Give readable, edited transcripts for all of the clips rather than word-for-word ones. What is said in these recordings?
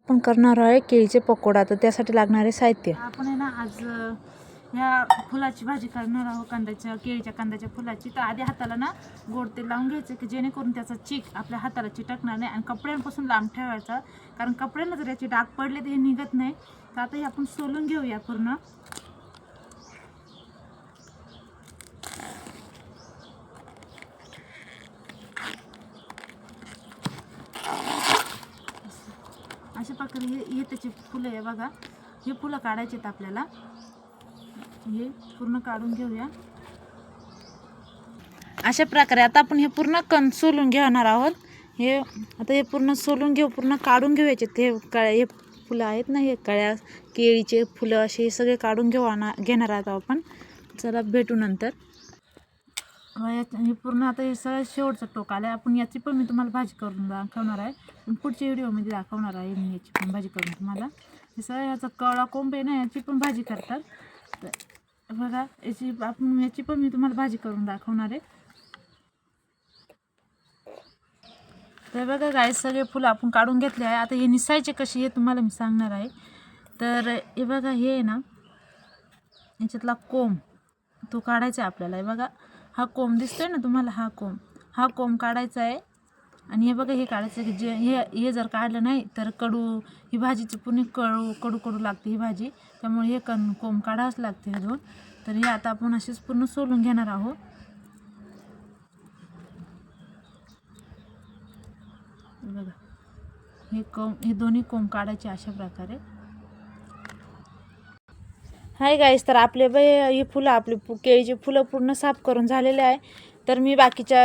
आपण करणार आहे केळीचे पकोडा. तर त्यासाठी लागणारे साहित्य आपण आहे ना आज ह्या फुलाची भाजी करणार आहोत, केळीच्या कांद्याच्या फुलाची. तर आधी हाताला ना गोड तेल लावून घ्यायचं की जेणेकरून त्याचा चीक आपल्या हाताला चिटकणार नाही आणि कपड्यांपासून लांब ठेवायचा, कारण कपड्यांना जर याचे डाग पडले तर हे निघत नाही. तर आता हे आपण सोलून घेऊया पूर्ण. अशा प्रकारे हे त्याची फुलं आहे बघा. हे फुलं काढायचे आहेत आपल्याला. हे पूर्ण काढून घेऊया अशा प्रकारे. आता आपण हे पूर्ण सोलून घेणार आहोत. हे आता हे पूर्ण सोलून घेऊ, पूर्ण काढून घेऊयाचे. हे हे फुलं आहेत ना, हे कळ्या केळीचे फुलं असे हे सगळे काढून घेणार आहोत आपण. चला भेटू नंतर. हे पूर्ण आता हे सगळं शेवटचं टोक आलं. आपण याची पण मी तुम्हाला भाजी करून दाखवणार आहे, पण पुढच्या व्हिडिओमध्ये दाखवणार आहे मी याची पण भाजी करून तुम्हाला. हे सगळं याचा कळा कोंब आहे ना, याची पण भाजी करतात. तर बघा याची पण मी तुम्हाला भाजी करून दाखवणार आहे. तर बघा गाईस, सगळे फुलं आपण काढून घेतले आहे. आता हे निसायचे कशी हे तुम्हाला मी सांगणार आहे. तर हे बघा, हे आहे ना याच्यातला कोंब तो काढायचा आहे आपल्याला. हे बघा, हा कोंब दिसतोय ना तुम्हाला, हा कोंब काढायचा आहे. आणि हे बघा, हे काढायचं की हे जर काढलं नाही तर ही भाजीची पूर्ण कडू लागते ही भाजी. त्यामुळे हे कोंब काढावंच लागते हे दोन. तर हे आता आपण असेच पूर्ण सोलून घेणार आहोत. बघा, हे दोन्ही कोंब काढायचे अशा प्रकारे. हाय गाईस, तर आपले ही फुलं, आपली केळीची फुलं पूर्ण साफ करून झालेले आहे. तर मी बाकीच्या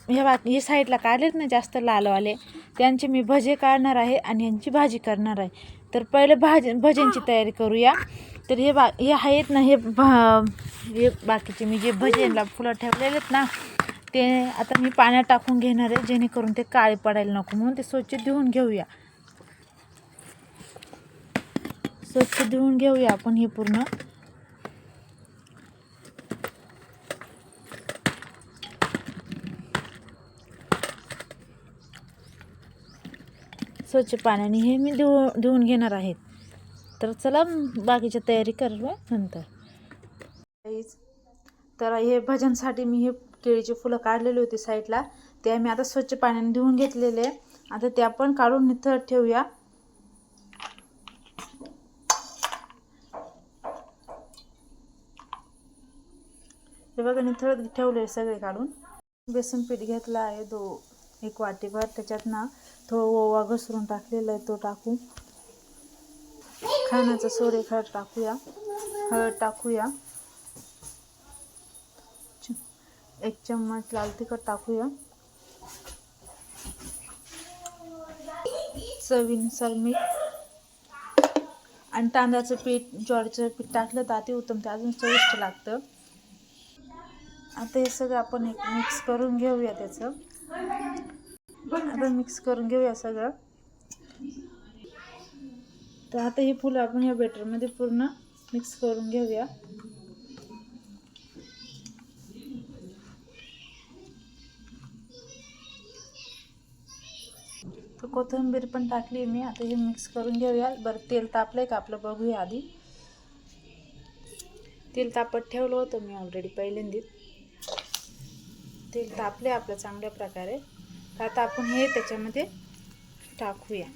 ह्या साईडला काढलेत ना जास्त लालवाले, त्यांचे मी भजे काढणार आहे आणि यांची भाजी करणार आहे. तर पहिले भज्यांची तयारी करूया. तर हे आहेत ना, हे बाकीचे मी जे भजेला फुलं ठेवलेले आहेत ना, ते आता मी पाण्यात टाकून घेणार आहे, जेणेकरून ते काळे पडायला नको म्हणून. ते स्वच्छ धुवून घेऊया आपण हे पूर्ण. स्वच्छ पाण्याने हे मी धुवून घेणार आहेत. तर चला बाकीची तयारी करूया नंतर. तर हे भज्यांसाठी मी हे केळीची फुलं काढलेली होती साईडला, ते मी आता स्वच्छ पाण्याने धुवून घेतलेले. आता ते आपण काढून निथळत ठेवूया. हे बघा, निथळत ठेवले सगळे काढून. बेसन पीठ घेतला आहे 1 वाटीभर. त्याच्यात ना थोडं ओवा घसरून टाकलेला आहे, तो टाकू. खाण्याचा सोडा टाकूया. हळद टाकूया. 1 चम्मच लाल तिखट टाकूया. चवीनुसार मीठ. आणि तांदळाचं पीठ, ज्वारीचं पीठ टाकलं तर अति उत्तम, ते अजून चविष्ट लागतं. आता हे सगळं आपण मिक्स करून घेऊया. आता मिक्स करून घेऊया सगळं. तर आता ही फुलं आपण या बॅटरमध्ये पूर्ण मिक्स करून घेऊया. तर कोथिंबीर पण टाकली मी. आता हे मिक्स करून घेऊया. बरं, तेल तापलंय का आपलं बघूया आधी. तेल तापत ठेवलं होतं मी ऑलरेडी पहिल्यांदाच. तेल तापले आपलं चांगल्या प्रकारे. तर आता आपण हे त्याच्यामध्ये टाकूया.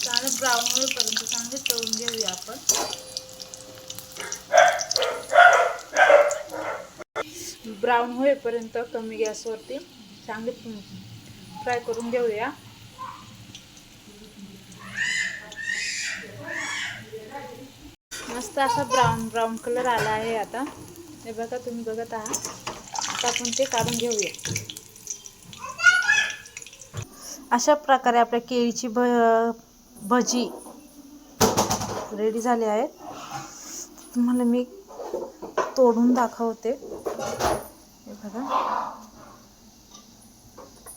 चांगलं ब्राऊन होईपर्यंत चांगले तळून घेऊया आपण. ब्राऊन होईपर्यंत कमी गॅसवरती चांगले फ्राय करून घेऊया. मस्त असा ब्राऊन कलर आला आहे आता. हे बघा, तुम्ही बघत आहात. आता आपण ते काढून घेऊया. अशा प्रकारे आपल्या केळीची भजी रेडी झाली आहे. तुम्हाला मी तोडून दाखवते. हे बघा,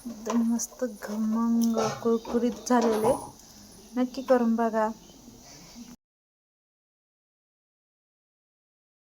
एकदम मस्त खमंग कुरकुरीत झालेले. नक्की करून बघा.